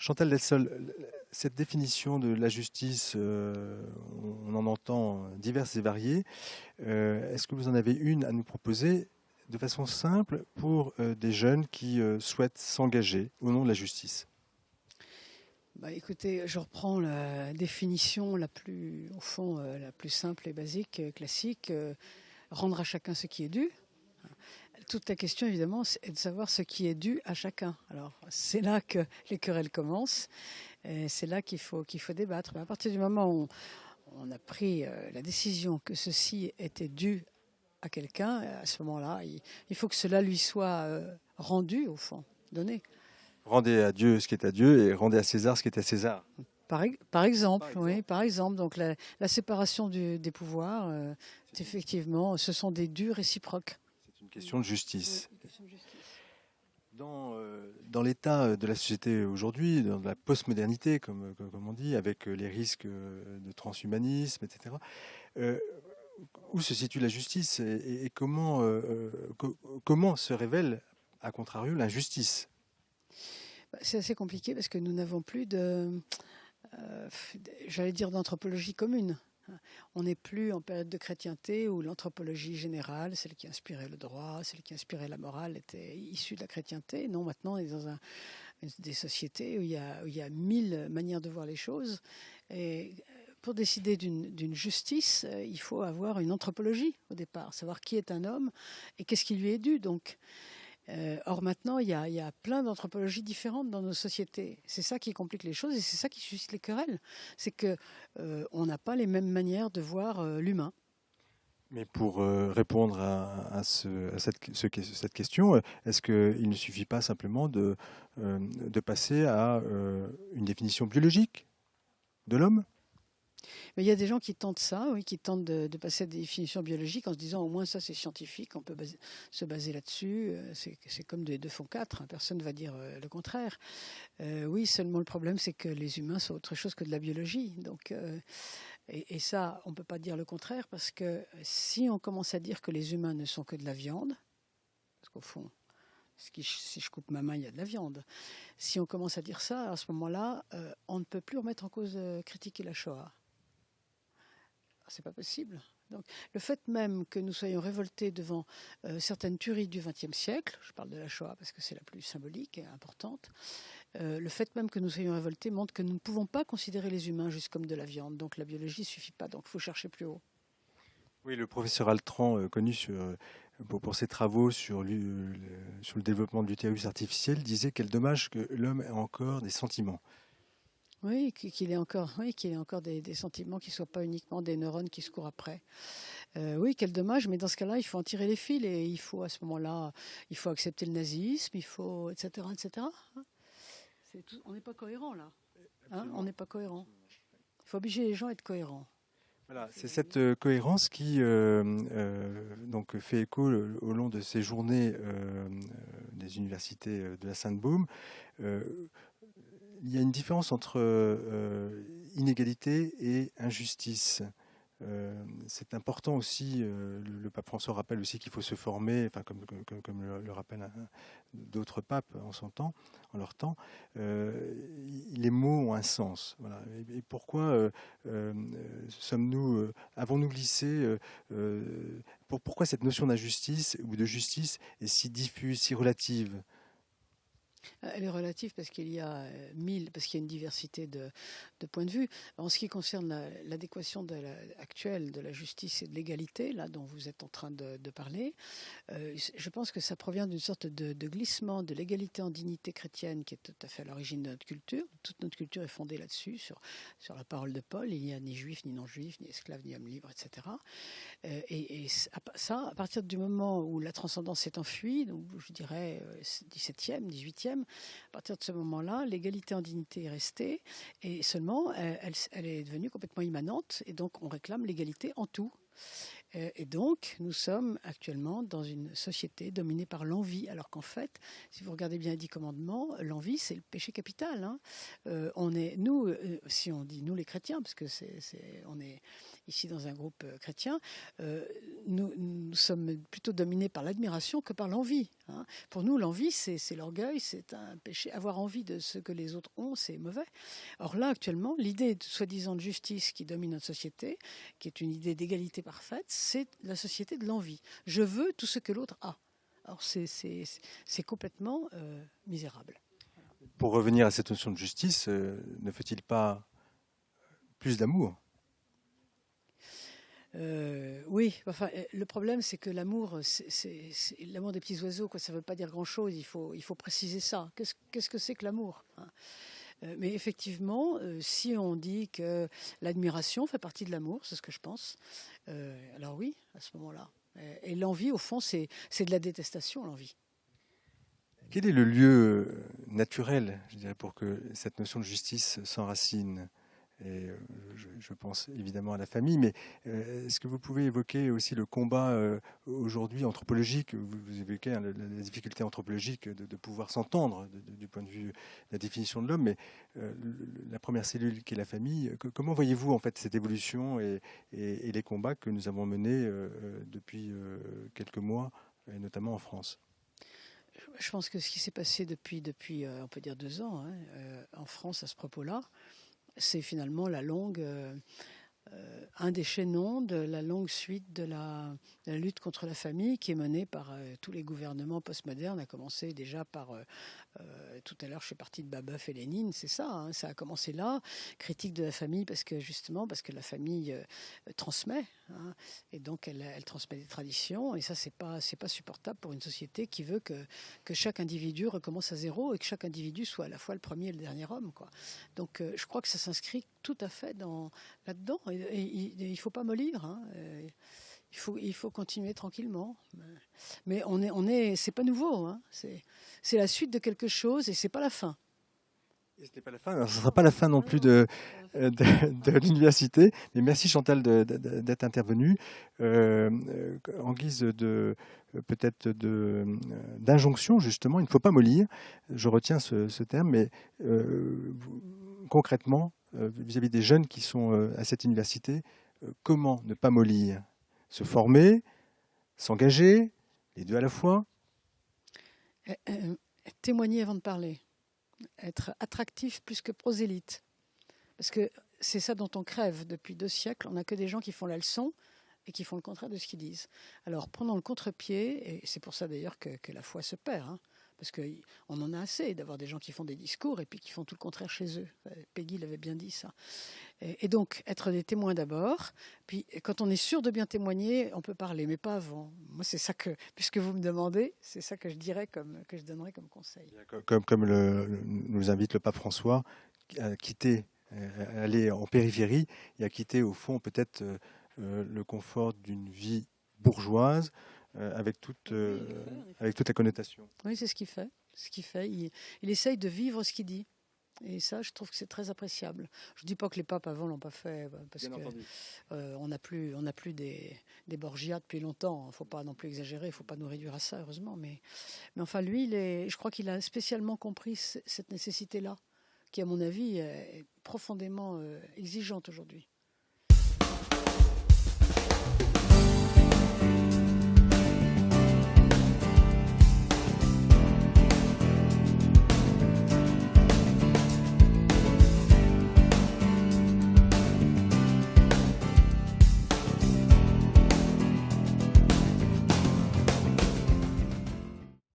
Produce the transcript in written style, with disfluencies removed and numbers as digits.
Chantal Delsol, cette définition de la justice, on en entend diverses et variées. Est-ce que vous en avez une à nous proposer de façon simple pour des jeunes qui souhaitent s'engager au nom de la justice? Bah, écoutez, je reprends la définition la plus, au fond, la plus simple et basique, classique, rendre à chacun ce qui est dû. Toute la question, évidemment, est de savoir ce qui est dû à chacun. Alors, c'est là que les querelles commencent, et c'est là qu'il faut débattre. Mais à partir du moment où on a pris la décision que ceci était dû à quelqu'un, à ce moment-là, il faut que cela lui soit rendu, au fond, donné. Rendez à Dieu ce qui est à Dieu et rendez à César ce qui est à César. Par exemple, Par oui, exemple. par exemple. Donc la séparation des pouvoirs, effectivement, ce sont des dus réciproques. C'est une question de Oui, justice. une question de justice. Dans l'état de la société aujourd'hui, dans la postmodernité, comme on dit, avec les risques de transhumanisme, etc., euh, où se situe la justice et comment se révèle, à contrario, l'injustice? Bah, c'est assez compliqué parce que nous n'avons plus euh, j'allais dire, d'anthropologie commune. On n'est plus en période de chrétienté où l'anthropologie générale, celle qui inspirait le droit, celle qui inspirait la morale, était issue de la chrétienté. Non, maintenant on est dans des sociétés où il y a 1000 manières de voir les choses. Et pour décider d'une justice, il faut avoir une anthropologie au départ, savoir qui est un homme et qu'est-ce qui lui est dû. Donc, or maintenant, il y a plein d'anthropologies différentes dans nos sociétés. C'est ça qui complique les choses et c'est ça qui suscite les querelles. C'est que on n'a pas les mêmes manières de voir l'humain. Mais pour répondre cette question, est-ce qu'il ne suffit pas simplement de passer à une définition biologique de l'homme? Mais il y a des gens qui tentent ça, oui, qui tentent de passer à des définitions biologiques en se disant au moins ça c'est scientifique, on peut se baser là-dessus. C'est comme deux font quatre, hein, personne ne va dire le contraire. Oui, seulement le problème c'est que les humains sont autre chose que de la biologie. Donc, et ça, on ne peut pas dire le contraire parce que si on commence à dire que les humains ne sont que de la viande, parce qu'au fond, si je coupe ma main, il y a de la viande. Si on commence à dire ça, à ce moment-là, on ne peut plus remettre en cause critiquer la Shoah. C'est pas possible. Donc, le fait même que nous soyons révoltés devant certaines tueries du XXe siècle, je parle de la Shoah parce que c'est la plus symbolique et importante, le fait même que nous soyons révoltés montre que nous ne pouvons pas considérer les humains juste comme de la viande. Donc la biologie ne suffit pas, donc il faut chercher plus haut. Oui, le professeur Altran, connu pour ses travaux sur le développement de l'utérus artificiel, disait quel dommage que l'homme ait encore des sentiments. Oui, qu'il ait encore des sentiments qui ne soient pas uniquement des neurones qui se courent après. Oui, quel dommage, mais dans ce cas-là, il faut en tirer les fils et il faut à ce moment-là, il faut accepter le nazisme, il faut, etc., etc. On n'est pas cohérent là. Hein, on n'est pas cohérent. Il faut obliger les gens à être cohérents. Voilà, c'est cette cohérence qui donc fait écho au long de ces journées des universités de la Sainte-Baume. Euh, il y a une différence entre inégalité et injustice. C'est important aussi, le pape François rappelle aussi qu'il faut se former, enfin, comme le rappellent d'autres papes en son temps, en leur temps. Les mots ont un sens. Voilà. Et pourquoi avons-nous glissé pourquoi cette notion d'injustice ou de justice est si diffuse, si relative? Elle est relative parce qu'il y a parce qu'il y a une diversité de points de vue. En ce qui concerne l'adéquation actuelle de la justice et de l'égalité, là dont vous êtes en train de parler, je pense que ça provient d'une sorte de glissement de l'égalité en dignité chrétienne qui est tout à fait à l'origine de notre culture. Toute notre culture est fondée là-dessus, sur la parole de Paul. Il n'y a ni juif, ni non-juif, ni esclave, ni homme libre, etc. Et ça, à partir du moment où la transcendance s'est enfuie, donc je dirais 17e, 18e, à partir de ce moment-là, l'égalité en dignité est restée, et seulement elle est devenue complètement immanente, et donc on réclame l'égalité en tout. Et donc, nous sommes actuellement dans une société dominée par l'envie, alors qu'en fait, si vous regardez bien les 10 commandements, l'envie, c'est le péché capital. Hein. Si on dit nous les chrétiens, parce que on est ici dans un groupe chrétien, nous sommes plutôt dominés par l'admiration que par l'envie. Hein. Pour nous, l'envie, c'est l'orgueil, c'est un péché. Avoir envie de ce que les autres ont, c'est mauvais. Or là, actuellement, l'idée soi-disant de justice qui domine notre société, qui est une idée d'égalité parfaite, c'est la société de l'envie. Je veux tout ce que l'autre a. Alors c'est complètement misérable. Pour revenir à cette notion de justice, ne faut-il pas plus d'amour ? Oui, enfin, le problème c'est que l'amour, c'est l'amour des petits oiseaux, quoi. Ça ne veut pas dire grand-chose, il faut préciser ça. Qu'est-ce que c'est que l'amour, hein? Mais effectivement, si on dit que l'admiration fait partie de l'amour, c'est ce que je pense, alors oui, à ce moment-là. Et l'envie, au fond, c'est de la détestation, l'envie. Quel est le lieu naturel, je dirais, pour que cette notion de justice s'enracine ? Et je pense évidemment à la famille, mais est-ce que vous pouvez évoquer aussi le combat aujourd'hui anthropologique ? Vous évoquez la difficulté anthropologique de pouvoir s'entendre du point de vue de la définition de l'homme, mais la première cellule qui est la famille, comment voyez-vous en fait cette évolution et les combats que nous avons menés depuis quelques mois, et notamment en France ? Je pense que ce qui s'est passé depuis on peut dire 2 ans, hein, en France à ce propos-là, c'est finalement un des chaînons de la longue suite de la lutte contre la famille qui est menée par tous les gouvernements postmodernes, à commencer déjà par, tout à l'heure je suis partie de Babeuf et Lénine, c'est ça, hein, ça a commencé là, critique de la famille parce que la famille transmet, hein, et donc elle transmet des traditions, et ça c'est pas supportable pour une société qui veut que chaque individu recommence à zéro et que chaque individu soit à la fois le premier et le dernier homme, quoi. Donc je crois que ça s'inscrit tout à fait là-dedans, et il ne faut pas mollir, hein. Il faut continuer tranquillement. Mais c'est pas nouveau, hein. C'est la suite de quelque chose et c'est pas la fin. Et ce n'est pas la fin, ce ne sera pas la fin non plus de l'université. Mais merci Chantal d'être intervenue. En guise peut-être d'injonction, justement, il ne faut pas mollir. Je retiens ce terme, mais concrètement, vis-à-vis des jeunes qui sont à cette université, comment ne pas mollir ? Se former, s'engager, les deux à la fois ? Témoigner avant de parler. Être attractif plus que prosélyte. Parce que c'est ça dont on crève depuis 2 siècles. On n'a que des gens qui font la leçon et qui font le contraire de ce qu'ils disent. Alors prenons le contre-pied, et c'est pour ça d'ailleurs que la foi se perd, hein, parce qu'on en a assez d'avoir des gens qui font des discours et puis qui font tout le contraire chez eux. Peggy l'avait bien dit, ça. Et donc, être des témoins d'abord, puis quand on est sûr de bien témoigner, on peut parler, mais pas avant. Moi, c'est ça puisque vous me demandez, c'est ça que je dirais que je donnerais comme conseil. Comme nous invite le pape François à quitter, à aller en périphérie et à quitter au fond peut-être le confort d'une vie bourgeoise avec toute la connotation. Oui, c'est ce qu'il fait. Il essaye de vivre ce qu'il dit. Et ça, je trouve que c'est très appréciable. Je ne dis pas que les papes avant l'ont pas fait, parce qu'on n'a plus des Borgia depuis longtemps. Il ne faut pas non plus exagérer, il ne faut pas nous réduire à ça, heureusement. Mais enfin, lui, je crois qu'il a spécialement compris cette nécessité-là, qui, à mon avis, est profondément exigeante aujourd'hui.